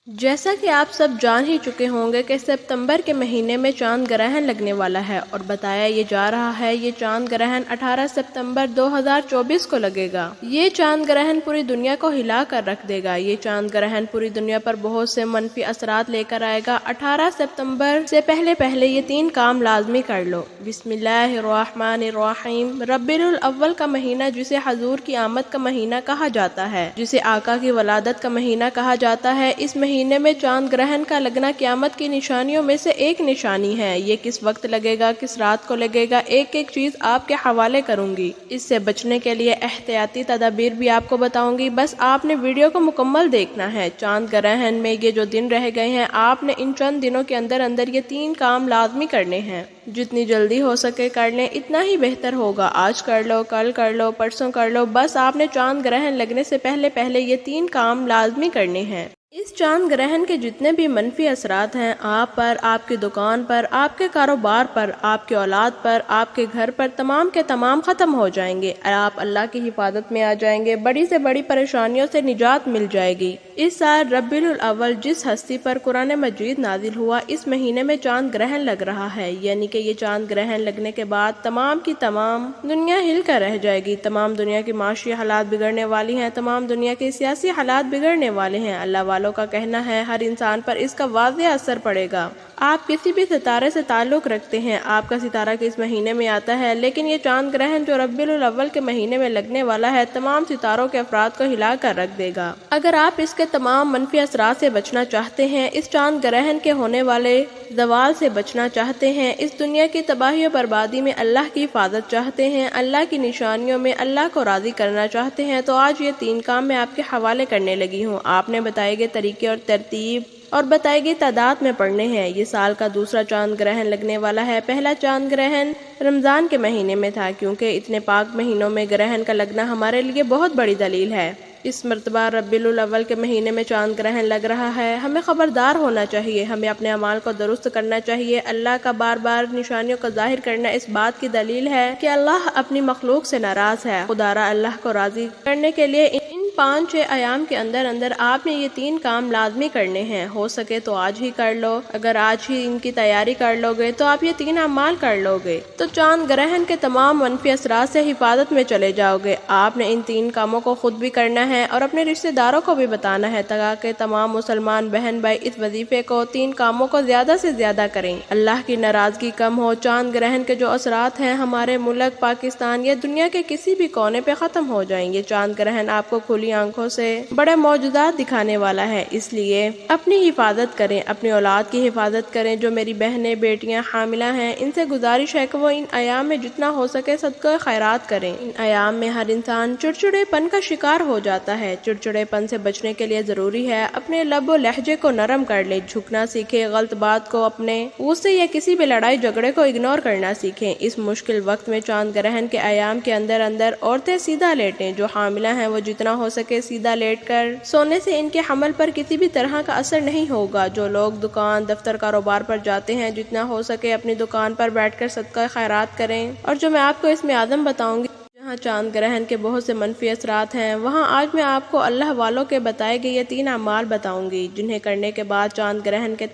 جیسا کہ آپ سب جان ہی چکے ہوں گے کہ ستمبر کے مہینے میں چاند گرہن لگنے والا ہے اور بتایا یہ جا رہا ہے یہ چاند گرہن 18 ستمبر 2024 کو لگے گا۔ یہ چاند گرہن پوری دنیا کو ہلا کر رکھ دے گا۔ یہ چاند گرہن پوری دنیا پر بہت سے منفی اثرات لے کر آئے گا۔ 18 ستمبر سے پہلے یہ 3 کام لازمی کر لو۔ بسم اللہ الرحمن الرحیم۔ ربیع الاول کا مہینہ جسے حضور کی آمد کا مہینہ کہا جاتا ہے، جسے آقا کی ولادت کا مہینہ کہا جاتا ہے، اس مہینے میں چاند گرہن کا لگنا قیامت کی نشانیوں میں سے ایک نشانی ہے۔ یہ کس وقت لگے گا، کس رات کو لگے گا، ایک ایک چیز آپ کے حوالے کروں گی۔ اس سے بچنے کے لیے احتیاطی تدابیر بھی آپ کو بتاؤں گی، بس آپ نے ویڈیو کو مکمل دیکھنا ہے۔ چاند گرہن میں یہ جو دن رہ گئے ہیں، آپ نے ان چند دنوں کے اندر یہ 3 کام لازمی کرنے ہیں۔ جتنی جلدی ہو سکے کر لیں، اتنا ہی بہتر ہوگا۔ آج کر لو، کل کر لو، پرسوں کر لو، بس آپ نے چاند گرہن لگنے سے پہلے یہ 3 کام لازمی کرنے ہیں۔ اس چاند گرہن کے جتنے بھی منفی اثرات ہیں آپ پر، آپ کی دکان پر، آپ کے کاروبار پر، آپ کی اولاد پر، آپ کے گھر پر، تمام کے تمام ختم ہو جائیں گے۔ آپ اللہ کی حفاظت میں آ جائیں گے، بڑی سے بڑی پریشانیوں سے نجات مل جائے گی۔ اس سال ربیع الاول جس ہستی پر قرآن مجید نازل ہوا، اس مہینے میں چاند گرہن لگ رہا ہے، یعنی کہ یہ چاند گرہن لگنے کے بعد تمام کی تمام دنیا ہل کر رہ جائے گی۔ تمام دنیا کی معاشی حالات بگڑنے والی ہیں، تمام دنیا کے سیاسی حالات بگڑنے والے ہیں۔ اللہ والوں کا کہنا ہے ہر انسان پر اس کا واضح اثر پڑے گا۔ آپ کسی بھی ستارے سے تعلق رکھتے ہیں، آپ کا ستارہ کس مہینے میں آتا ہے، لیکن یہ چاند گرہن جو ربیع الاول کے مہینے میں لگنے والا ہے، تمام ستاروں کے افراد کو ہلا کر رکھ دے گا۔ اگر آپ اس کے تمام منفی اثرات سے بچنا چاہتے ہیں، اس چاند گرہن کے ہونے والے زوال سے بچنا چاہتے ہیں، اس دنیا کی تباہی و بربادی میں اللہ کی حفاظت چاہتے ہیں، اللہ کی نشانیوں میں اللہ کو راضی کرنا چاہتے ہیں، تو آج یہ 3 کام میں آپ کے حوالے کرنے لگی ہوں۔ آپ نے بتائے گئے طریقے اور ترتیب اور بتائی گئی تعداد میں پڑھنے ہیں۔ یہ سال کا دوسرا چاند گرہن لگنے والا ہے۔ پہلا چاند گرہن رمضان کے مہینے میں تھا، کیونکہ اتنے پاک مہینوں میں گرہن کا لگنا ہمارے لیے بہت بڑی دلیل ہے۔ اس مرتبہ ربیع الاول کے مہینے میں چاند گرہن لگ رہا ہے۔ ہمیں خبردار ہونا چاہیے، ہمیں اپنے اعمال کو درست کرنا چاہیے۔ اللہ کا بار بار نشانیوں کو ظاہر کرنا اس بات کی دلیل ہے کہ اللہ اپنی مخلوق سے ناراض ہے۔ خدارا اللہ کو راضی کرنے کے لیے ان 5-6 ایام کے اندر آپ نے یہ 3 کام لازمی کرنے ہیں۔ ہو سکے تو آج ہی کر لو۔ اگر آج ہی ان کی تیاری کر لو گے تو آپ یہ 3 اعمال کر لو گے تو چاند گرہن کے تمام منفی اثرات سے حفاظت میں چلے جاؤ گے۔ آپ نے ان 3 کاموں کو خود بھی کرنا ہے اور اپنے رشتہ داروں کو بھی بتانا ہے، تاکہ تمام مسلمان بہن بھائی اس وظیفے کو، 3 کاموں کو زیادہ سے زیادہ کریں، اللہ کی ناراضگی کم ہو۔ چاند گرہن کے جو اثرات ہیں ہمارے ملک پاکستان یا دنیا کے کسی بھی کونے پہ ختم ہو جائیں گے۔ چاند گرہن آپ کو کھلی آنکھوں سے بڑے معجزات دکھانے والا ہے، اس لیے اپنی حفاظت کریں، اپنی اولاد کی حفاظت کریں۔ جو میری بہنیں بیٹیاں حاملہ ہیں، ان سے گزارش ہے کہ وہ ان ایام میں جتنا ہو سکے صدقہ خیرات کریں۔ ان ایام میں ہر انسان چڑچڑے پن کا شکار ہو جاتا ہے۔ چڑچڑے پن سے بچنے کے لیے ضروری ہے اپنے لب و لہجے کو نرم کر لیں، جھکنا سیکھیں، غلط بات کو، اپنے غصے یا کسی بھی لڑائی جھگڑے کو اگنور کرنا سیکھیں۔ اس مشکل وقت میں چاند گرہن کے ایام کے اندر عورتیں سیدھا لیٹیں۔ جو حاملہ ہیں وہ جتنا ہو سکے سیدھا لیٹ کر سونے سے ان کے حمل پر کسی بھی طرح کا اثر نہیں ہوگا۔ جو لوگ دکان، دفتر، کاروبار پر جاتے ہیں، جتنا ہو سکے اپنی دکان پر بیٹھ کر صدقہ خیرات کریں۔ اور جو میں آپ کو اس میں اعظم بتاؤں گی، جہاں چاند گرہن کے بہت سے منفی اثرات ہیں، وہاں آج میں آپ کو اللہ والوں کے بتائے گئے یہ 3 اعمال بتاؤں گی، جنہیں کرنے کے بعد چاند گرہن کے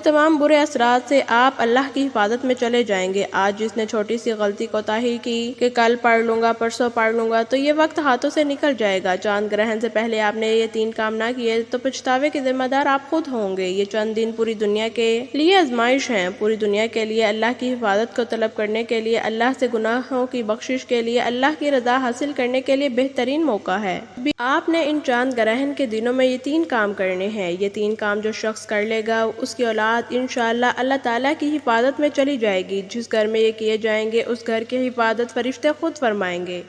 تمام برے اثرات سے آپ اللہ کی حفاظت میں چلے جائیں گے۔ آج جس نے چھوٹی سی غلطی کوتاہی کی کہ کل پڑھ لوں گا، پرسوں پڑھ لوں گا، تو یہ وقت ہاتھوں سے نکل جائے گا۔ چاند گرہن سے پہلے آپ نے یہ 3 کام نہ کیے تو پچھتاوے کے ذمہ دار آپ خود ہوں گے۔ یہ چند دن پوری دنیا کے لیے آزمائش ہیں، پوری دنیا کے لیے اللہ کی حفاظت کو طلب کرنے کے لیے، اللہ سے گناہوں کی بخشش کے لیے، اللہ کی رضا حاصل کرنے کے لیے بہترین موقع ہے۔ آپ نے ان چاند گرہن کے دنوں میں یہ 3 کام کرنے ہیں۔ یہ 3 کام جو شخص کر لے گا، اس کی اولاد انشاءاللہ اللہ تعالیٰ کی حفاظت میں چلی جائے گی۔ جس گھر میں یہ کیے جائیں گے، اس گھر کی حفاظت فرشتے خود فرمائیں گے۔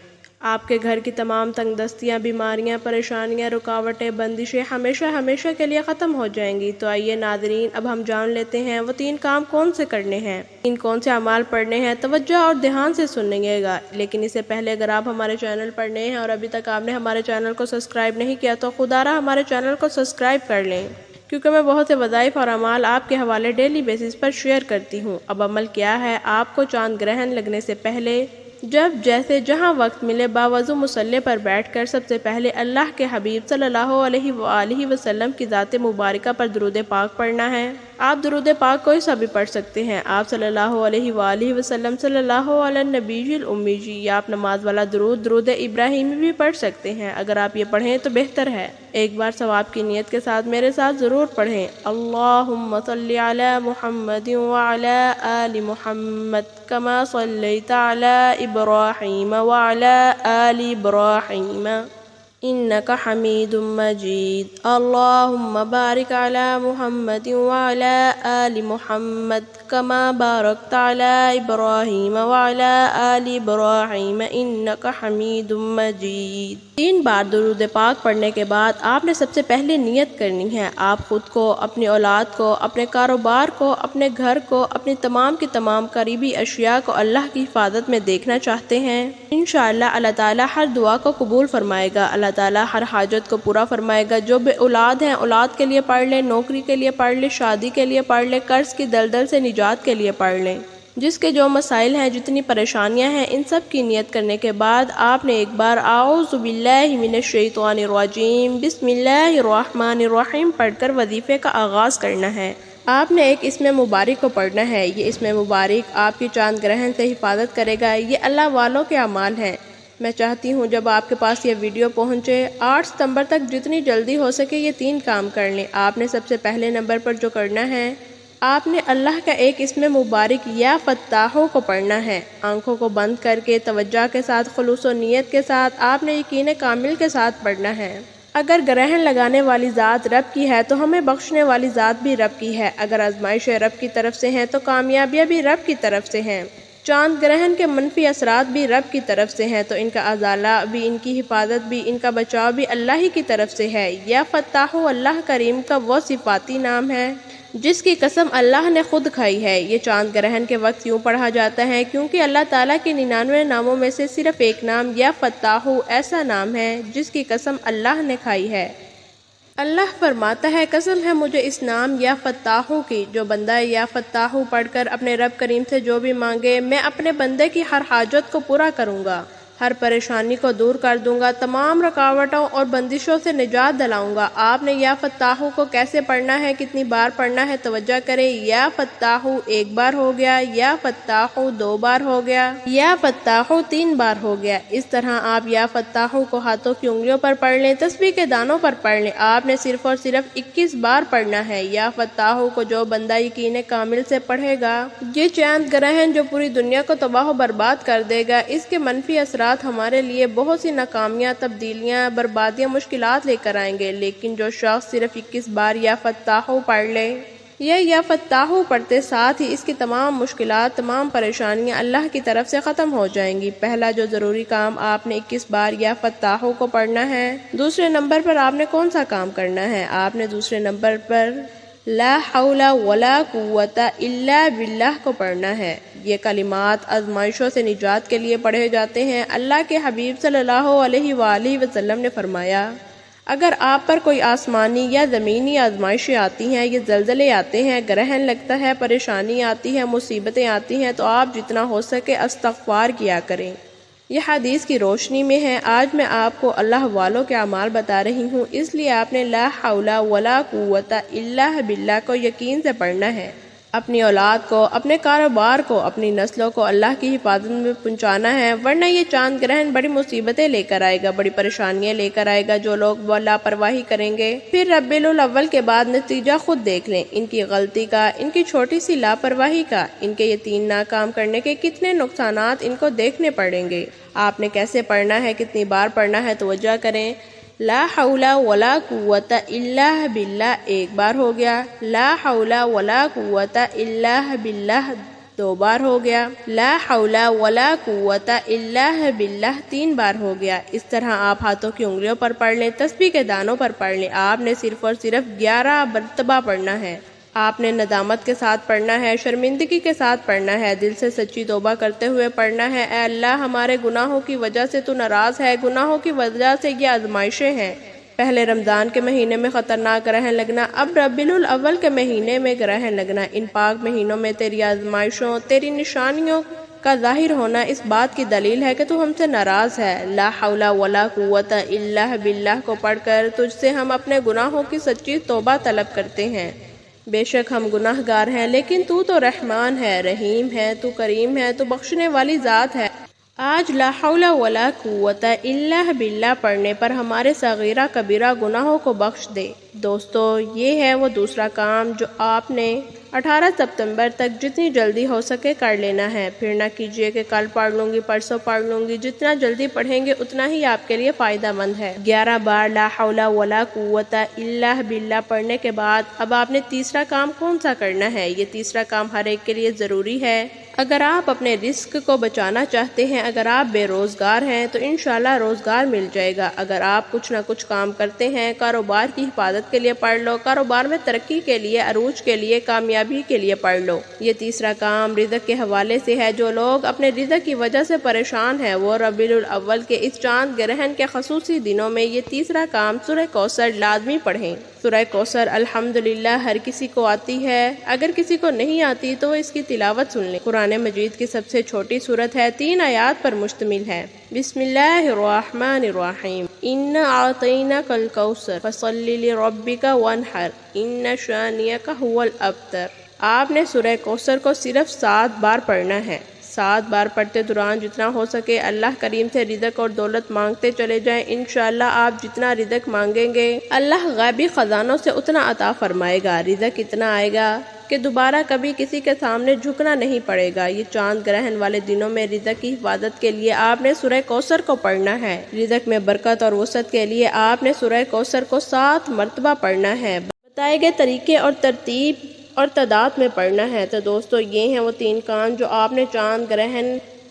آپ کے گھر کی تمام تنگ دستیاں، بیماریاں، پریشانیاں، رکاوٹیں، بندشیں ہمیشہ کے لیے ختم ہو جائیں گی۔ تو آئیے ناظرین، اب ہم جان لیتے ہیں وہ 3 کام کون سے کرنے ہیں، کون سے اعمال پڑھنے ہیں۔ توجہ اور دھیان سے سنیے گا، لیکن اس سے پہلے اگر آپ ہمارے چینل پر نئے ہیں اور ابھی تک آپ نے ہمارے چینل کو سبسکرائب نہیں کیا تو خدارا ہمارے چینل کو سبسکرائب کر لیں، کیونکہ میں بہت سے وظائف اور اعمال آپ کے حوالے ڈیلی بیسس پر شیئر کرتی ہوں۔ اب عمل کیا ہے، آپ کو چاند گرہن لگنے سے پہلے جب جیسے جہاں وقت ملے باوضو مصلی پر بیٹھ کر سب سے پہلے اللہ کے حبیب صلی اللہ علیہ وآلہ وسلم کی ذات مبارکہ پر درود پاک پڑھنا ہے۔ آپ درود پاک کوئی سا بھی پڑھ سکتے ہیں۔ آپ صلی اللہ علیہ وآلہ وسلم صلی اللہ علی النبی الامی جی یا آپ نماز والا درود ابراہیمی بھی پڑھ سکتے ہیں۔ اگر آپ یہ پڑھیں تو بہتر ہے۔ ایک بار ثواب کی نیت کے ساتھ میرے ساتھ ضرور پڑھیں۔ اللہم صلی علی محمد وعلی آل محمد کما صلیت علی ابراہیم وعلی آل ابراہیم انک حمید مجید۔ اللہم بارک علی محمد وعلی آل محمد کما بارکت علی ابراہیم وعلی آل ابراہیم انک حمید مجید۔ 3 بار درود پاک پڑھنے کے بعد آپ نے سب سے پہلے نیت کرنی ہے۔ آپ خود کو، اپنی اولاد کو، اپنے کاروبار کو، اپنے گھر کو، اپنی تمام کی تمام قریبی اشیاء کو اللہ کی حفاظت میں دیکھنا چاہتے ہیں۔ انشاءاللہ اللہ تعالیٰ ہر دعا کو قبول فرمائے گا۔ اللہ تعالیٰ ہر حاجت کو پورا فرمائے گا۔ جو بے اولاد ہیں اولاد کے لیے پڑھ لیں، نوکری کے لیے پڑھ لیں، شادی کے لیے پڑھ لیں، قرض کی دلدل سے نجات کے لیے پڑھ لیں۔ جس کے جو مسائل ہیں، جتنی پریشانیاں ہیں، ان سب کی نیت کرنے کے بعد آپ نے ایک بار اعوذ باللہ من الشیطان الرجیم بسم اللہ الرحمن الرحیم پڑھ کر وظیفے کا آغاز کرنا ہے۔ آپ نے ایک اسم مبارک کو پڑھنا ہے۔ یہ اسم مبارک آپ کی چاند گرہن سے حفاظت کرے گا۔ یہ اللہ والوں کے اعمال ہیں۔ میں چاہتی ہوں جب آپ کے پاس یہ ویڈیو پہنچے 8 ستمبر تک جتنی جلدی ہو سکے یہ 3 کام کر لیں۔ آپ نے سب سے پہلے نمبر پر جو کرنا ہے، آپ نے اللہ کا ایک اسم مبارک یا فتاحو کو پڑھنا ہے۔ آنکھوں کو بند کر کے توجہ کے ساتھ، خلوص و نیت کے ساتھ آپ نے یقین کامل کے ساتھ پڑھنا ہے۔ اگر گرہن لگانے والی ذات رب کی ہے تو ہمیں بخشنے والی ذات بھی رب کی ہے۔ اگر آزمائشیں رب کی طرف سے ہیں تو کامیابیاں بھی رب کی طرف سے ہیں۔ چاند گرہن کے منفی اثرات بھی رب کی طرف سے ہیں تو ان کا ازالہ بھی، ان کی حفاظت بھی، ان کا بچاؤ بھی اللہ ہی کی طرف سے ہے۔ یا فتاحو اللہ کریم کا وہ صفاتی نام ہے جس کی قسم اللہ نے خود کھائی ہے۔ یہ چاند گرہن کے وقت یوں پڑھا جاتا ہے کیونکہ اللہ تعالیٰ کے 99 ناموں میں سے صرف ایک نام یا فتاحو ایسا نام ہے جس کی قسم اللہ نے کھائی ہے۔ اللہ فرماتا ہے قسم ہے مجھے اس نام یا فتاحو کی، جو بندہ یا فتاحو پڑھ کر اپنے رب کریم سے جو بھی مانگے میں اپنے بندے کی ہر حاجت کو پورا کروں گا، ہر پریشانی کو دور کر دوں گا، تمام رکاوٹوں اور بندشوں سے نجات دلاؤں گا۔ آپ نے یا فتاحو کو کیسے پڑھنا ہے، کتنی بار پڑھنا ہے، توجہ کریں۔ یا فتاحو 1 بار ہو گیا، یا فتاحو 2 بار ہو گیا، یا فتاحو 3 بار ہو گیا۔ اس طرح آپ یا فتاحو کو ہاتھوں کی انگلیوں پر پڑھ لیں، تسبیح کے دانوں پر پڑھ لیں۔ آپ نے صرف اور صرف 21 بار پڑھنا ہے۔ یا فتاحو کو جو بندہ یقین کامل سے پڑھے گا، یہ چاند گرہن جو پوری دنیا کو تباہ و برباد کر دے گا، اس کے منفی اثرات ہمارے لیے بہت سی ناکامیاں، تبدیلیاں، بربادیاں، مشکلات لے کر آئیں گے۔ لیکن جو شخص صرف 21 بار یا فتاحو پڑھ لے، یا فتاحو پڑھتے ساتھ ہی اس کی تمام مشکلات، تمام پریشانیاں اللہ کی طرف سے ختم ہو جائیں گی۔ پہلا جو ضروری کام آپ نے 21 بار یا فتاحو کو پڑھنا ہے۔ دوسرے نمبر پر آپ نے کون سا کام کرنا ہے؟ آپ نے دوسرے نمبر پر لا حول ولا قوت الا باللہ کو پڑھنا ہے۔ یہ کلمات آزمائشوں سے نجات کے لیے پڑھے جاتے ہیں۔ اللہ کے حبیب صلی اللہ علیہ وآلہ وسلم نے فرمایا اگر آپ پر کوئی آسمانی یا زمینی آزمائشیں آتی ہیں، یہ زلزلے آتے ہیں، گرہن لگتا ہے، پریشانی آتی ہے، مصیبتیں آتی ہیں، تو آپ جتنا ہو سکے استغفار کیا کریں۔ یہ حدیث کی روشنی میں ہے۔ آج میں آپ کو اللہ والوں کے اعمال بتا رہی ہوں، اس لیے آپ نے لا حول ولا قوت الا باللہ کو یقین سے پڑھنا ہے۔ اپنی اولاد کو، اپنے کاروبار کو، اپنی نسلوں کو اللہ کی حفاظت میں پہنچانا ہے، ورنہ یہ چاند گرہن بڑی مصیبتیں لے کر آئے گا، بڑی پریشانیاں لے کر آئے گا۔ جو لوگ وہ لاپرواہی کریں گے پھر ربیع الاول کے بعد نتیجہ خود دیکھ لیں، ان کی غلطی کا، ان کی چھوٹی سی لاپرواہی کا، ان کے یہ 3 ناکام کرنے کے کتنے نقصانات ان کو دیکھنے پڑیں گے۔ آپ نے کیسے پڑھنا ہے، کتنی بار پڑھنا ہے، توجہ کریں۔ لا حول ولا قوت الا باللہ 1 بار ہو گیا، لا حول ولا قوت الا باللہ 2 بار ہو گیا، لا حول ولا قوت الا باللہ 3 بار ہو گیا۔ اس طرح آپ ہاتھوں کی انگلیوں پر پڑھ لیں، تسبیح کے دانوں پر پڑھ لیں۔ آپ نے صرف اور صرف 11 مرتبہ پڑھنا ہے۔ آپ نے ندامت کے ساتھ پڑھنا ہے، شرمندگی کے ساتھ پڑھنا ہے، دل سے سچی توبہ کرتے ہوئے پڑھنا ہے۔ اے اللہ ہمارے گناہوں کی وجہ سے تو ناراض ہے، گناہوں کی وجہ سے یہ آزمائشیں ہیں۔ پہلے رمضان کے مہینے میں خطرناک گرہن لگنا، اب ربیع الاول کے مہینے میں گرہن لگنا، ان پاک مہینوں میں تیری آزمائشوں، تیری نشانیوں کا ظاہر ہونا اس بات کی دلیل ہے کہ تو ہم سے ناراض ہے۔ لا حول ولا قوت الا باللہ کو پڑھ کر تجھ سے ہم اپنے گناہوں کی سچی توبہ طلب کرتے ہیں۔ بے شک ہم گناہ گار ہیں، لیکن تو رحمان ہے، رحیم ہے، تو کریم ہے، تو بخشنے والی ذات ہے۔ آج لا حول ولا قوت الا باللہ پڑھنے پر ہمارے صغیرہ کبیرہ گناہوں کو بخش دے۔ دوستو، یہ ہے وہ دوسرا کام جو آپ نے 18 ستمبر تک جتنی جلدی ہو سکے کر لینا ہے۔ پھر نہ کیجیے کہ کل پڑھ لوں گی، پرسوں پڑھ لوں گی۔ جتنا جلدی پڑھیں گے اتنا ہی آپ کے لیے فائدہ مند ہے۔ 11 بار لا حول ولا قوت الا باللہ پڑھنے کے بعد اب آپ نے تیسرا کام کون سا کرنا ہے؟ یہ تیسرا کام ہر ایک کے لیے ضروری ہے۔ اگر آپ اپنے رزق کو بچانا چاہتے ہیں، اگر آپ بے روزگار ہیں تو انشاءاللہ روزگار مل جائے گا۔ اگر آپ کچھ نہ کچھ کام کرتے ہیں، کاروبار کی حفاظت کے لیے پڑھ لو، کاروبار میں ترقی کے لیے، عروج کے لیے، کامیابی کے لیے پڑھ لو۔ یہ تیسرا کام رزق کے حوالے سے ہے۔ جو لوگ اپنے رزق کی وجہ سے پریشان ہیں وہ ربیع الاول کے اس چاند گرہن کے خصوصی دنوں میں یہ تیسرا کام سورہ کوثر لازمی پڑھیں۔ سورہ کوثر الحمدللہ ہر کسی کو آتی ہے، اگر کسی کو نہیں آتی تو وہ اس کی تلاوت سن لیں۔ قرآن مجید کی سب سے چھوٹی سورت ہے، 3 آیات پر مشتمل ہے۔ بسم اللہ الرحمن الرحیم انا اعطیناک الکوثر فصل لربک وانحر ان شانئک هو الابتر۔ آپ نے سورہ کوثر کو صرف 7 بار پڑھنا ہے۔ 7 بار پڑھتے دوران جتنا ہو سکے اللہ کریم سے رزق اور دولت مانگتے چلے جائیں۔ انشاءاللہ آپ جتنا رزق مانگیں گے اللہ غیبی خزانوں سے اتنا عطا فرمائے گا۔ رزق اتنا آئے گا کہ دوبارہ کبھی کسی کے سامنے جھکنا نہیں پڑے گا۔ یہ چاند گرہن والے دنوں میں رزق کی حفاظت کے لیے آپ نے سورہ کوثر کو پڑھنا ہے۔ رزق میں برکت اور وسعت کے لیے آپ نے سورہ کوثر کو 7 مرتبہ پڑھنا ہے۔ بتائے گئے طریقے اور ترتیب اور تعداد میں پڑھنا ہے۔ تو دوستو، یہ ہیں وہ 3 کام جو آپ نے چاند گرہن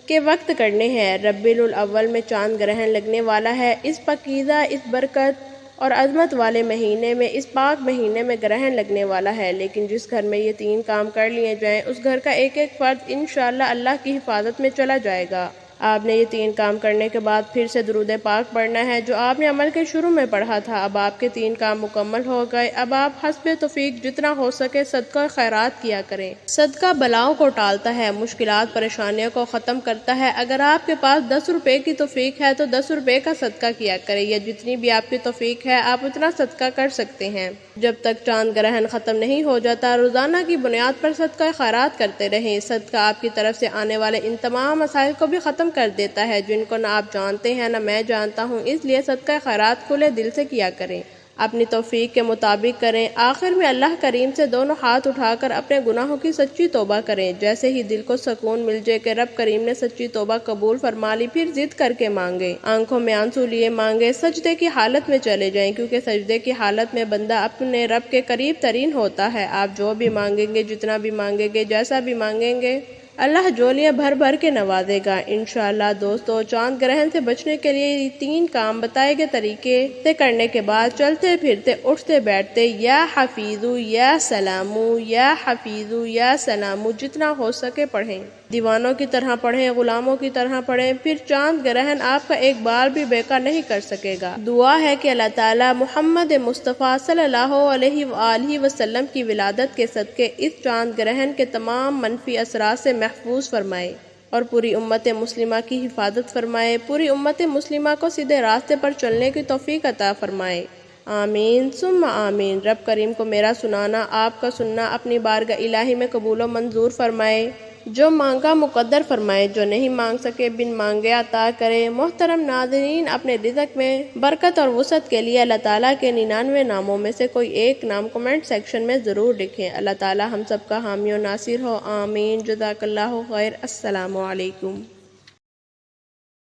کے وقت کرنے ہیں۔ ربیع الاول میں چاند گرہن لگنے والا ہے۔ اس پاکیزہ، اس برکت اور عظمت والے مہینے میں، اس پاک مہینے میں گرہن لگنے والا ہے، لیکن جس گھر میں یہ 3 کام کر لیے جائیں اس گھر کا ایک ایک فرد انشاءاللہ اللہ کی حفاظت میں چلا جائے گا۔ آپ نے یہ 3 کام کرنے کے بعد پھر سے درود پاک پڑھنا ہے جو آپ نے عمل کے شروع میں پڑھا تھا۔ اب آپ کے 3 کام مکمل ہو گئے۔ اب آپ حسب توفیق جتنا ہو سکے صدقہ خیرات کیا کریں۔ صدقہ بلاؤں کو ٹالتا ہے، مشکلات پریشانیوں کو ختم کرتا ہے۔ اگر آپ کے پاس 10 روپے کی توفیق ہے تو 10 روپے کا صدقہ کیا کریں، یا جتنی بھی آپ کی توفیق ہے آپ اتنا صدقہ کر سکتے ہیں۔ جب تک چاند گرہن ختم نہیں ہو جاتا روزانہ کی بنیاد پر صدقہ خیرات کرتے رہیں۔ صدقہ آپ کی طرف سے آنے والے ان تمام مسائل کو بھی ختم کر دیتا ہے جن کو نہ آپ جانتے ہیں نہ میں جانتا ہوں، اس لیے صدقہ خیرات کھلے دل سے کیا کریں، اپنی توفیق کے مطابق کریں۔ آخر میں اللہ کریم سے دونوں ہاتھ اٹھا کر اپنے گناہوں کی سچی توبہ کریں۔ جیسے ہی دل کو سکون مل جائے کہ رب کریم نے سچی توبہ قبول فرما لی، پھر ضد کر کے مانگے، آنکھوں میں آنسو لیے مانگے، سجدے کی حالت میں چلے جائیں، کیونکہ سجدے کی حالت میں بندہ اپنے رب کے قریب ترین ہوتا ہے۔ آپ جو بھی مانگیں گے، جتنا بھی مانگیں گے، جیسا بھی مانگیں گے، اللہ جولیاں بھر بھر کے نوازے گا انشاءاللہ۔ دوستو، چاند گرہن سے بچنے کے لیے یہ 3 کام بتائے گئے طریقے سے کرنے کے بعد چلتے پھرتے، اٹھتے بیٹھتے یا حفیظو یا سلامو یا حفیظو یا سلامو جتنا ہو سکے پڑھیں۔ دیوانوں کی طرح پڑھیں، غلاموں کی طرح پڑھیں، پھر چاند گرہن آپ کا ایک بار بھی بیکار نہیں کر سکے گا۔ دعا ہے کہ اللہ تعالیٰ محمد مصطفیٰ صلی اللہ علیہ وآلہ وسلم کی ولادت کے صدقے اس چاند گرہن کے تمام منفی اثرات سے محفوظ فرمائے اور پوری امت مسلمہ کی حفاظت فرمائے، پوری امت مسلمہ کو سیدھے راستے پر چلنے کی توفیق عطا فرمائے۔ آمین ثم آمین۔ رب کریم کو میرا سنانا، آپ کا سننا اپنی بارگاہ الہی میں قبول و منظور فرمائے۔ جو مانگا مقدر فرمائے، جو نہیں مانگ سکے بن مانگے عطا کرے۔ محترم ناظرین، اپنے رزق میں برکت اور وسعت کے لیے اللہ تعالیٰ کے 99 ناموں میں سے کوئی ایک نام کمنٹ سیکشن میں ضرور لکھیں۔ اللہ تعالیٰ ہم سب کا حامی و ناصر ہو، آمین۔ جزاک اللہ خیر۔ السلام علیکم۔